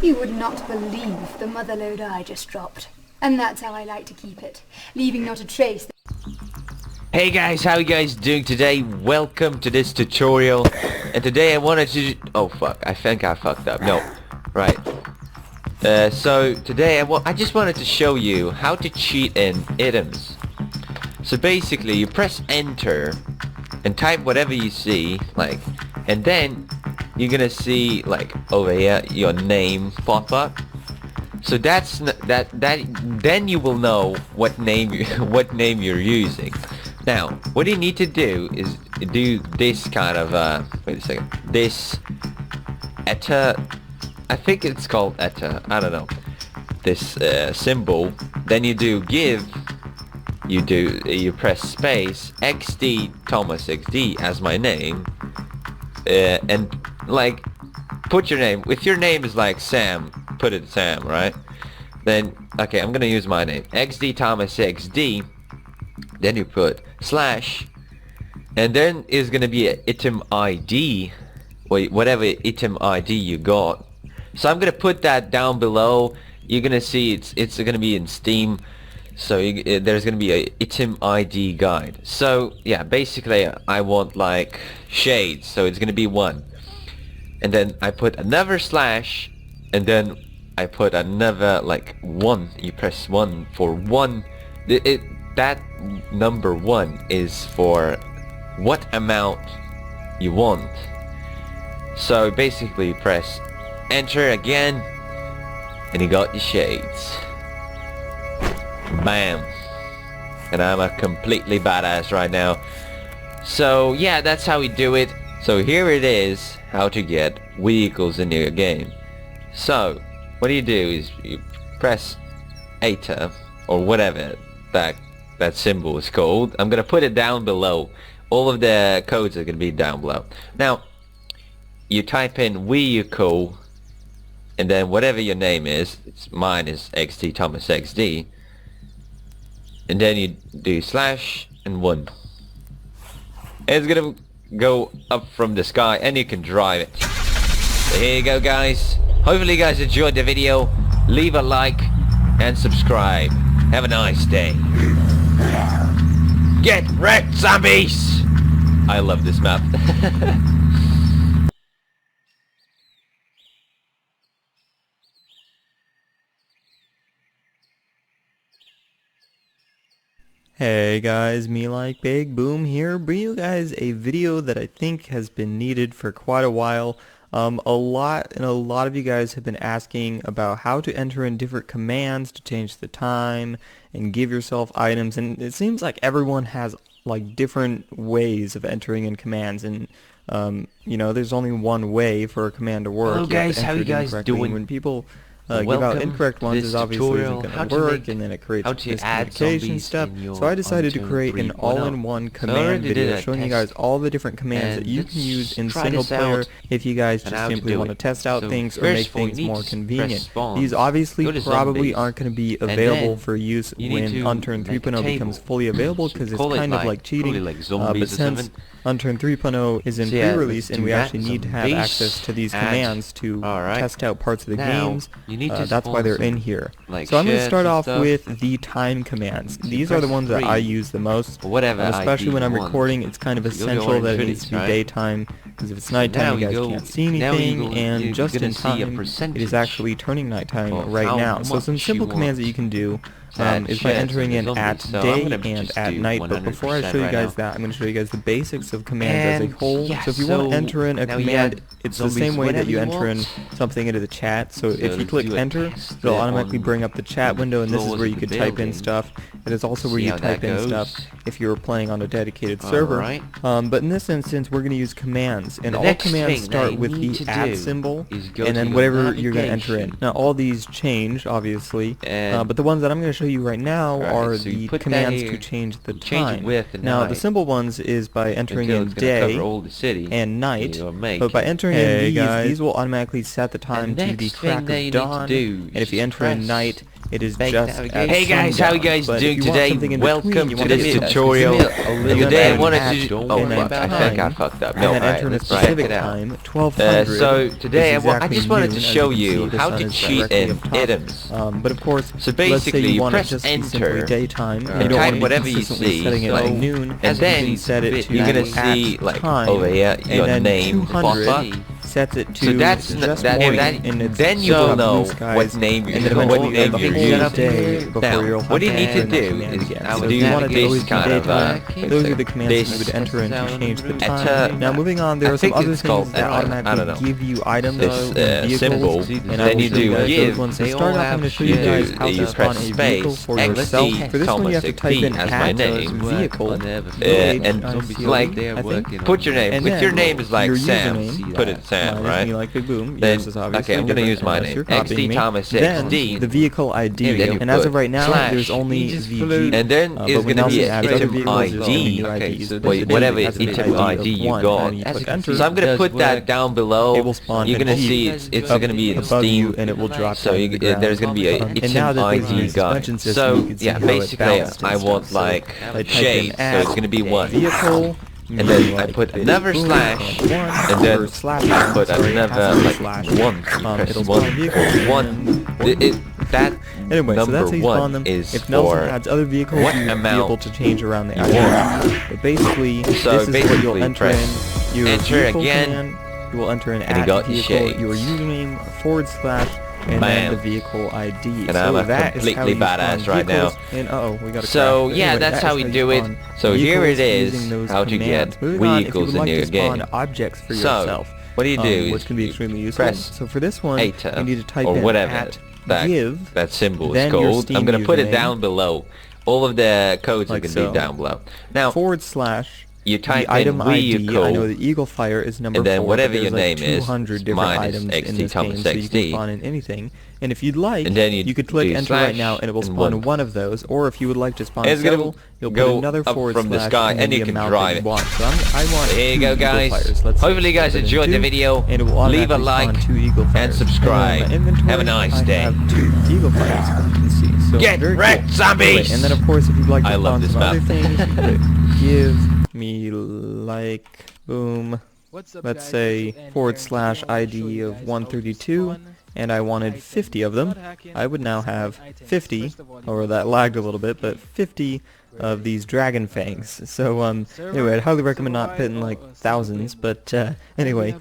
You would not believe the motherload I just dropped. And that's how I like to keep it, leaving not a trace. Hey guys, how you guys doing today? Welcome to this tutorial. And today I wanted to... Oh fuck, I think I fucked up. No, right. So today I just wanted to show you how to cheat in items. So basically you press enter and type whatever you see, like, and then you're gonna see like over here your name pop up. So that's then you will know what name you're using. Now what you need to do is do this kind of wait a second, this ETA, I think it's called ETA, I don't know, this symbol. Then you do give, you press space XD Thomas XD as my name, and like put your name. If your name is like Sam, put it Sam, right? Then okay, I'm gonna use my name XD Thomas XD. Then you put slash, and then is gonna be an item ID, or whatever item ID you got. So I'm gonna put that down below. You're gonna see it's gonna be in Steam. So there's gonna be a item ID guide. So yeah, basically I want like shades, so it's gonna be 1, and then I put another slash, and then I put another like 1. You press 1 for 1. That number 1 is for what amount you want. So basically you press enter again, and you got your shades. Bam. And I'm a completely badass right now. So yeah, that's how we do it. So here it is, how to get vehicles in your game. So what you do is you press ETA, or whatever that symbol is called. I'm gonna put it down below. All of the codes are gonna be down below. Now you type in vehicle, and then whatever your name is, mine is XD Thomas XD, and then you do slash and 1. It's gonna go up from the sky and you can drive it. So here you go guys. Hopefully you guys enjoyed the video. Leave a like and subscribe. Have a nice day. Get wrecked, zombies! I love this map. Hey guys, me like Big Boom here, bringing you guys a video that I think has been needed for quite a while. A lot of you guys have been asking about how to enter in different commands to change the time and give yourself items, and it seems like everyone has like different ways of entering in commands, and you know, there's only one way for a command to work. Hello guys, how you guys doing? When people give out incorrect ones, is obviously isn't going to work, and then it creates miscommunication stuff. So I decided to create an all-in-one command video showing you guys all the different commands that you can use in single player if you guys just simply want to test out things or make things more convenient. These obviously probably aren't going to be available for use when Unturned 3.0 becomes fully available, because it's kind of like cheating, but since Unturned 3.0 is in pre-release and we actually need to have access to these commands to test out parts of the games, that's why they're in here. So I'm going to start off with the time commands. These are the ones that I use the most, especially when I'm recording. It's kind of essential that it needs to be daytime, because if it's nighttime you guys can't see anything, and just in time it is actually turning nighttime right now. So some simple commands that you can do is by entering in at day and at night. But before I show you guys that, I'm going to show you guys the basics of commands as a whole. So if you want to enter in a command, it's the same way that you enter in something into the chat. So if you click enter, it'll automatically bring up the chat window, and this is where you could type in stuff. It is also where you type in stuff if you're playing on a dedicated server. But in this instance, we're going to use commands, and all commands start with the at symbol, and then whatever you're going to enter in. Now all these change, obviously, but the ones that I'm going to show you right now are the commands to change the time. Now the simple ones is by entering in day and night, but by entering in these will automatically set the time to the crack of dawn, and if you enter in night, it is just at Hey guys, how are you guys doing today? Welcome to this tutorial. Today I wanted to... Oh fuck, I think I fucked up. No, alright, let's check it out. So today I just wanted to show you how to cheat in items. But of course, so basically you press enter and type whatever you see, and then you're gonna see like over here your name pop up. Sets it to so that's then you will know what name you're using. Now, what you need to do is do this kind of those are the commands you would enter in to change the time. Now moving on, there are some other things that automatically give you items, symbol, and then you do give. So start off, I'm going to show you guys how to spawn a vehicle for yourself. For this one you have to type in @vehicle and like put your name. If your name is like Sam, put it Sam. Right? Like Big Boom. Then, okay, I'm gonna use my name. XD Thomas XD. The vehicle ID. And as of right now, there's only VG. And then it's gonna be an item ID. Okay, so whatever item ID you got. So I'm gonna put that down below. You're gonna see it's gonna be in Steam, and it will drop. So there's gonna be a item ID guide. So yeah, basically I want like shade. So it's gonna be 1. Vehicle. And then I put another slash, and then I put another like 1. Press 1. That anyway, so that's how you spawn them. If Nelson adds other vehicles, you'll be able to change around the item. But basically, this is what you'll enter in. Your vehicle command, you will enter in @vehicle, your username / and then the vehicle ID. And so I'm completely badass right now. And we got so yeah, anyway, that's how we do it. So here it is, how to get vehicles in your game. Objects for yourself. What do you do? Which can be extremely useful. Press so for this one, you need to type or in whatever that symbol is called. I'm gonna put it down below. All of the codes are gonna be down below. Now / you type item in vehicle, ID. I know the Eagle Fire is number 4, and then whatever your like name is, 200 different items in this game, so you can spawn in anything. And if you'd like, and then you could click enter right now, and it will spawn one of those. Or if you would like to spawn several, you'll put another / from the sky, and you can drive it. So I want there you go, guys. Hopefully, you guys enjoyed the video. Leave a like and subscribe. Have a nice day. Eagle Fires, so get wrecked, zombies! And then, of course, if you'd like to spawn some other things, give me like boom. Let's say / ID of 132, and I wanted 50 of them. I would now have 50, or that lagged a little bit, but 50 of these dragon fangs. So anyway, I'd highly recommend not putting like thousands, but anyway,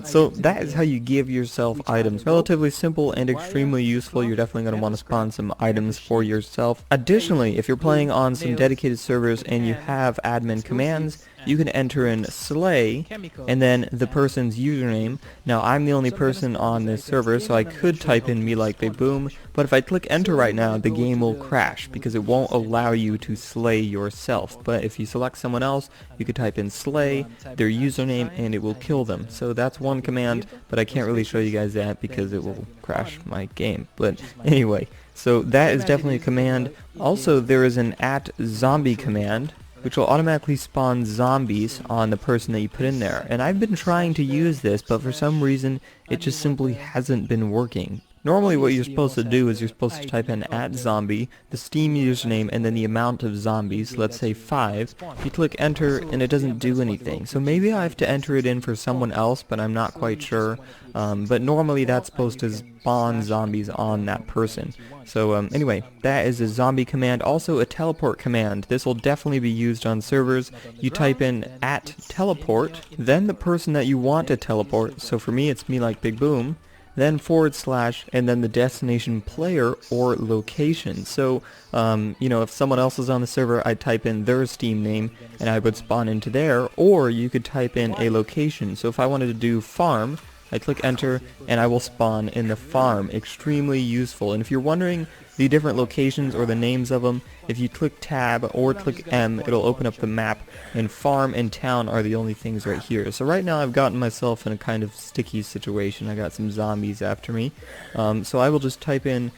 so that is how you give yourself items. Relatively simple and extremely useful. You're definitely going to want to spawn some items for yourself. Additionally, if you're playing on some dedicated servers and you have admin commands, you can enter in slay and then the person's username. Now I'm the only person on this server, so I could type in me like Big Boom, but if I click enter right now, the game will crash because it won't allow you to slay yourself. But if you select someone else, you could type in slay, their username, and it will kill them. So that's one command, but I can't really show you guys that because it will crash my game. But anyway, so that is definitely a command. Also, there is an @zombie command, which will automatically spawn zombies on the person that you put in there. And I've been trying to use this, but for some reason, it just simply hasn't been working. Normally what you're supposed to do is you're supposed to type in @zombie, the Steam username, and then the amount of zombies, let's say 5. You click enter and it doesn't do anything. So maybe I have to enter it in for someone else, but I'm not quite sure. But normally that's supposed to spawn zombies on that person. So anyway, that is a zombie command. Also a teleport command. This will definitely be used on servers. You type in @teleport, then the person that you want to teleport. So for me it's me like Big Boom. Then / and then the destination player or location. So, you know, if someone else is on the server, I'd type in their Steam name and I would spawn into there, or you could type in a location. So if I wanted to do farm, I click enter and I will spawn in the farm. Extremely useful. And if you're wondering the different locations or the names of them, if you click tab or click M, it'll open up the map, and farm and town are the only things right here. So right now I've gotten myself in a kind of sticky situation. I got some zombies after me. So I will just type in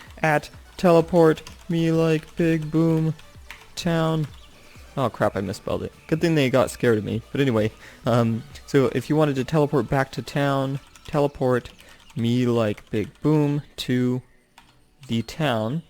@teleport me like Big Boom town. Oh crap, I misspelled it. Good thing they got scared of me. But anyway, so if you wanted to teleport back to town, teleport me like Big Boom to the town,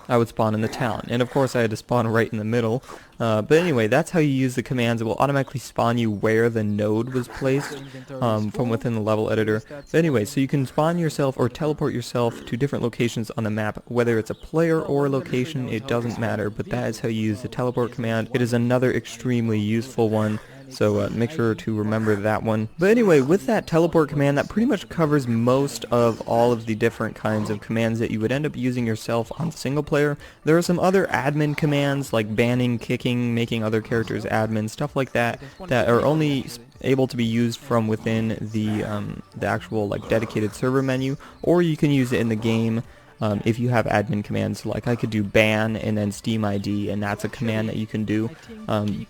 I would spawn in the town. And of course I had to spawn right in the middle. But anyway, that's how you use the commands. It will automatically spawn you where the node was placed from within the level editor. But anyway, so you can spawn yourself or teleport yourself to different locations on the map. Whether it's a player or a location, it doesn't matter. But that is how you use the teleport command. It is another extremely useful one. So make sure to remember that one. But anyway, with that teleport command, that pretty much covers most of all of the different kinds of commands that you would end up using yourself on single player. There are some other admin commands like banning, kicking, making other characters admin, stuff like that, that are only able to be used from within the actual like dedicated server menu, or you can use it in the game. If you have admin commands, like I could do ban and then Steam ID, and that's a command that you can do.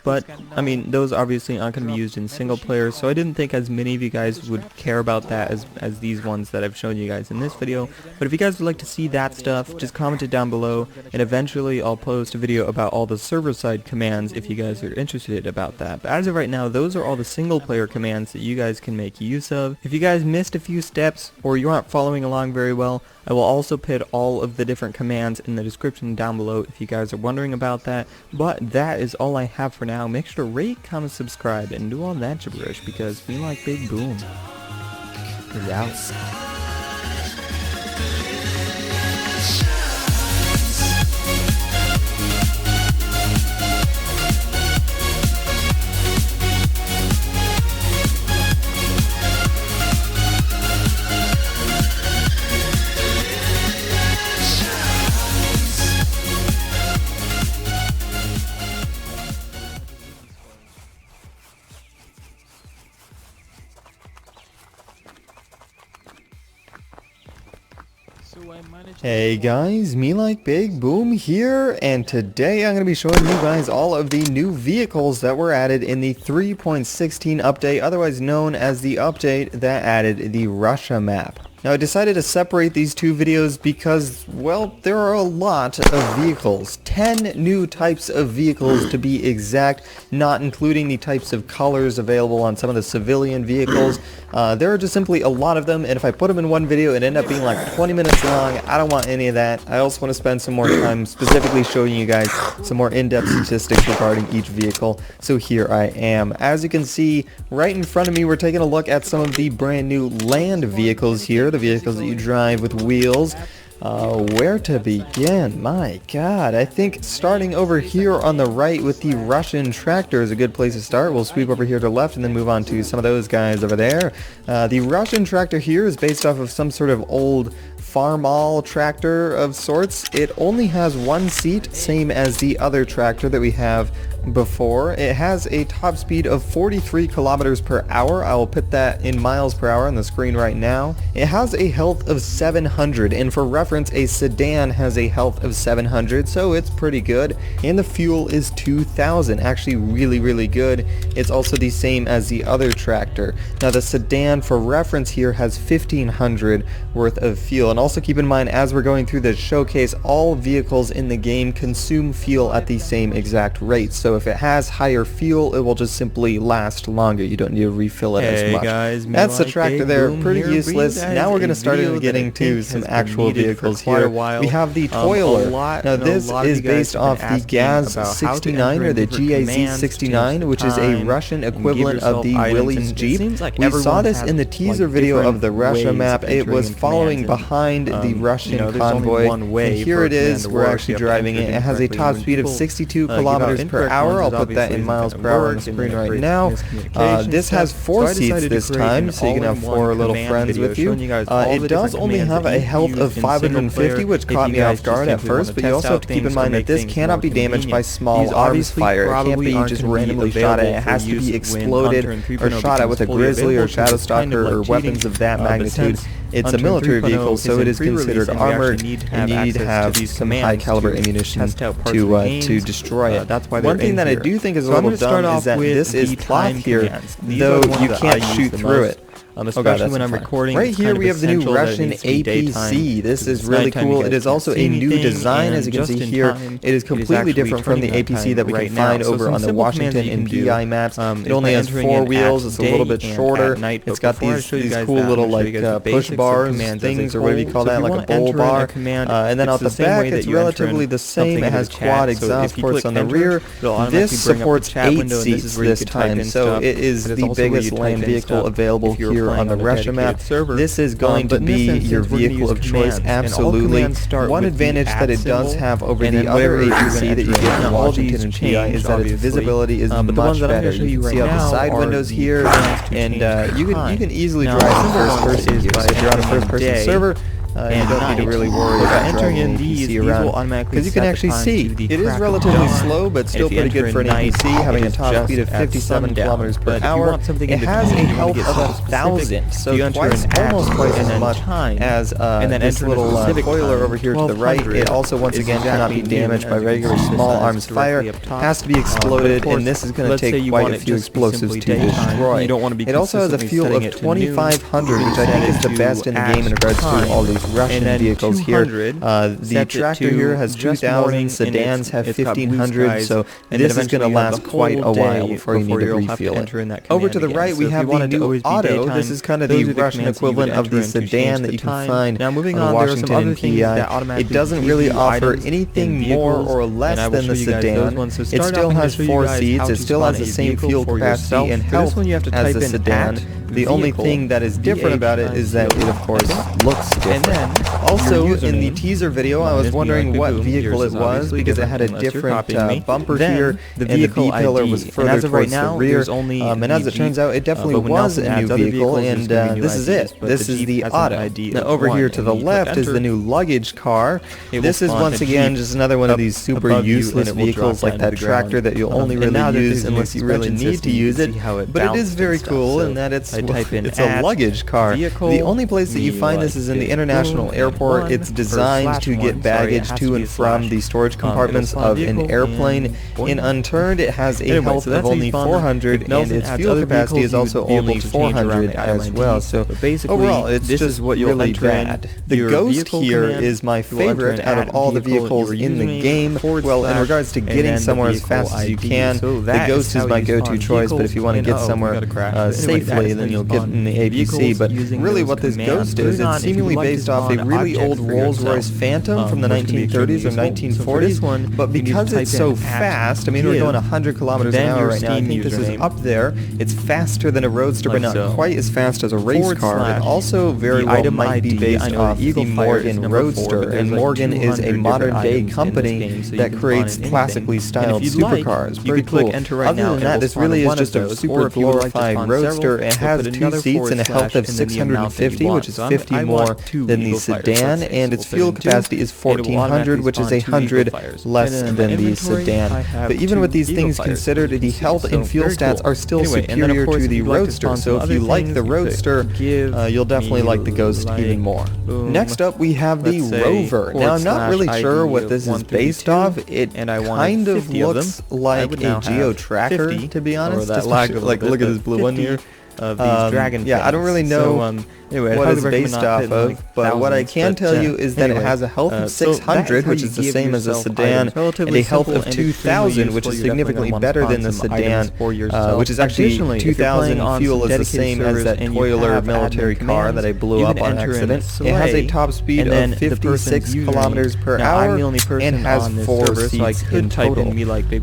But I mean, those obviously aren't going to be used in single player, so I didn't think as many of you guys would care about that as these ones that I've shown you guys in this video. But if you guys would like to see that stuff, just comment it down below, and eventually I'll post a video about all the server side commands if you guys are interested about that. But as of right now, those are all the single player commands that you guys can make use of. If you guys missed a few steps, or you aren't following along very well, I will also put all of the different commands in the description down below if you guys are wondering about that. But that is all I have for now. Make sure to rate, comment, subscribe, and do all that gibberish, because we like Big Boom is out. Hey guys, me like Big Boom here, and today I'm going to be showing you guys all of the new vehicles that were added in the 3.16 update, otherwise known as the update that added the Russia map. Now I decided to separate these two videos because, well, there are a lot of vehicles. 10 new types of vehicles to be exact, not including the types of colors available on some of the civilian vehicles. There are just simply a lot of them, and if I put them in one video it ended up being like 20 minutes long. I don't want any of that. I also want to spend some more time specifically showing you guys some more in-depth statistics regarding each vehicle. So here I am. As you can see, right in front of me we're taking a look at some of the brand new land vehicles here. The vehicles that you drive with wheels. Where to begin? My god, I think starting over here on the right with the Russian tractor is a good place to start. We'll sweep over here to the left and then move on to some of those guys over there. The Russian tractor here is based off of some sort of old farm-all tractor of sorts. It only has one seat, same as the other tractor that we have before. It has a top speed of 43 kilometers per hour. I will put that in miles per hour on the screen right now. It has a health of 700, and for reference, a sedan has a health of 700, so it's pretty good. And the fuel is 2,000, actually really good. It's also the same as the other tractor. Now the sedan, for reference here, has 1,500 worth of fuel. And also keep in mind, as we're going through the showcase, all vehicles in the game consume fuel at the same exact rate. So if it has higher fuel, it will just simply last longer. You don't need to refill it as much. Guys, that's the tractor there. Pretty useless. Now we're going to start getting to some actual vehicles here. We have the Toiler. Now this is based off the Gaz 69 or the GAZ 69, which is a Russian equivalent of the Willys Jeep. We saw this in the teaser video of the Russia map. It was following behind the Russian convoy. And here it is. We're actually driving it. It has a top speed of 62 kilometers per hour. I'll put that in miles per hour on the screen right now. This has 4 seats this time, so you can have 4 little friends with you. It does only have a health of 550, which caught me off guard at first, but you also have to keep in mind that this cannot be damaged by small arms fire. It can't be just randomly shot at. It has to be exploded or shot at with a Grizzly or Shadowstalker or weapons of that magnitude. It's a military vehicle, so it is considered armored, and you need to have some high caliber ammunition to destroy it. One thing that I do think is a little dumb is that this is cloth here, though you can't shoot through it. especially when I'm recording. Right here we have the new Russian APC. This is really cool. It is also a new design, as you can see here. It is completely different from the APC that we can find over on the Washington and PI maps. It only has 4 wheels. It's a little bit shorter. It's got these cool little like push bars things, or whatever you call that, like a bull bar. And then out the back, it's relatively the same. It has quad exhaust ports on the rear. This supports 8 seats this time, so it is the biggest land vehicle available here on the Russia map. This is going to be your vehicle of choice, absolutely. One advantage that it does have over the other APC that you get in Washington and PI is that its visibility is much better. You can see out the side windows here, and you can easily drive in first person if you're on a first-person server. You don't need to really worry about entering in these around, because you can actually see it is relatively slow, but still pretty good for an APC, having a top speed of 57 kilometers per hour. It has a health of 1,000, so almost twice as much as this little spoiler over here to the right. It also, once again, cannot be damaged by regular small arms fire. It has to be exploded, and this is going to take quite a few explosives to destroy. It also has a fuel of 2,500, which I think is the best in the game in regards to all these Russian vehicles here. The tractor here has 2,000, sedans have 1,500, so this is going to last quite a while before you need to refuel it. Over to the right, we have the new Auto. This is kind of the Russian equivalent of the sedan that you can find on the Washington and PI. It doesn't really offer anything more or less than the sedan. It still has 4 seats. It still has the same fuel capacity and health as the sedan. The only thing that is different about it is that it, of course, looks different. Also, in the teaser video, I was wondering what vehicle it was, because it had a different bumper here, and the B-pillar was further towards the rear. And as it turns out, it definitely was a new vehicle, and this is it. This is the Auto. Now, over here to the left is the new luggage car. This is, once again, just another one of these super useless vehicles like that tractor that you'll only really use unless you really need to use it. But it is very cool in that it's a luggage car. The only place that you find this is in the international airport. It's designed to get baggage to and from the storage compartments of an airplane. In Unturned, it has a health of only 400, and its fuel capacity is also only 400 as well. So overall, it's just really bad. The Ghost here is my favorite out of all the vehicles in the game. Well, in regards to getting somewhere as fast as you can, the Ghost is my go-to choice, but if you want to get somewhere safely, then you'll get in the APC. But really what this Ghost is, it's seemingly based off a really old Rolls-Royce Phantom from the 1930s or 1940s, but because it's so fast, I mean, we're going 100 kilometers an hour right now. I think this is up there. It's faster than a Roadster, but not quite as fast as a race car. It also very well might be based off the Morgan Roadster, and Morgan is a modern-day company that creates classically styled supercars. Very cool. Other than that, this really is just a super glorified Roadster. It has 2 seats and a health of 650, which is 50 more than the sedan, and its fuel capacity is 1,400, which is 100 less than the sedan. But even with these things considered, the health and fuel stats are still superior to the Roadster, so if you like the Roadster, you'll definitely like the Ghost even more. Next up, we have the Rover. Now, I'm not really sure what this is based off. It kind of looks like a Geo Tracker, to be honest. Like, look at this blue one here. Yeah, I don't really know what it's based off of, but what I can tell you is that it has a health of 600, which is the same as a sedan, and a health of 2,000, which is significantly better than the sedan, which is actually 2,000 fuel is the same as that Toiler military car that I blew up on accident. It has a top speed of 56 kilometers per hour and has 4 seats in total.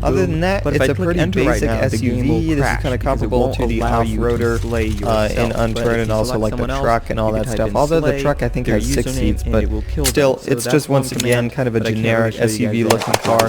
Other than that, it's a pretty basic SUV. This is kind of comparable to the off-roader in Unturned, and also like the truck and all that stuff. Although the truck I think has 6 seats, but still, it's just once again kind of a generic SUV looking car.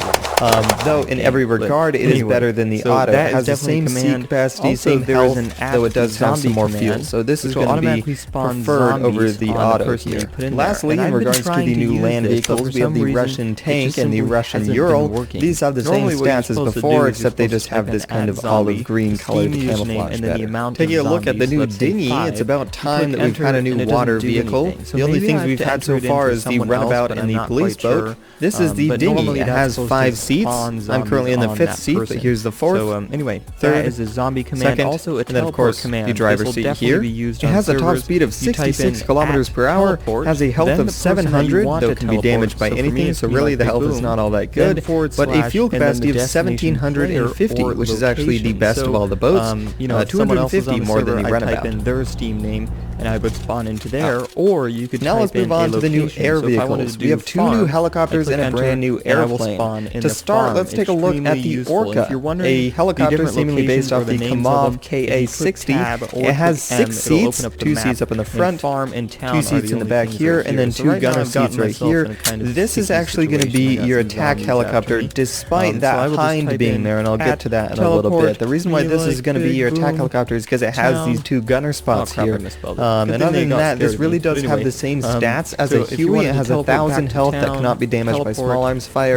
Though in every regard it is better than the Auto. It has the same seat capacity, same health, though it does have some more fuel. So this is going to be preferred over the Auto here. Lastly, in regards to the new land vehicles, we have the Russian tank and the Russian Ural. These have the same stats as before, except they just have this kind of olive green colored camouflage better. Taking a look at the new dinghy. It's about time that we've had a new water vehicle. The only things we've had so far is the runabout and the police boat. This is the dinghy. It has 5 seats. I'm currently in the 5th seat, but here's the 4th. So anyway, third, that is a zombie command, second, also a and then of course command. the driver's seat here. It has a top speed of 66 kilometers per hour, has a health of 700, though it can be damaged by anything, so really the health is not all that good, but a fuel capacity of 1750, which is actually the best of all the boats, 250 more than the runabout. I type in their Steam name, and I would spawn into there, or you could now let's move on to the new air vehicles. We have 2 new helicopters and a brand new airplane. To start, let's take a look at the Orca, a helicopter seemingly based off the Kamov KA-60. It has 6 seats, 2 seats up in the front, 2 seats in the back here, and then 2 gunner seats right here. This is actually going to be your attack helicopter, despite that hind being there, and I'll get to that in a little bit. The reason why this is going to be your attack helicopter is because it has these 2 gunner spots here. And other than that, this really does have the same stats as a Huey. It has 1,000 health that cannot be damaged by small arms fire.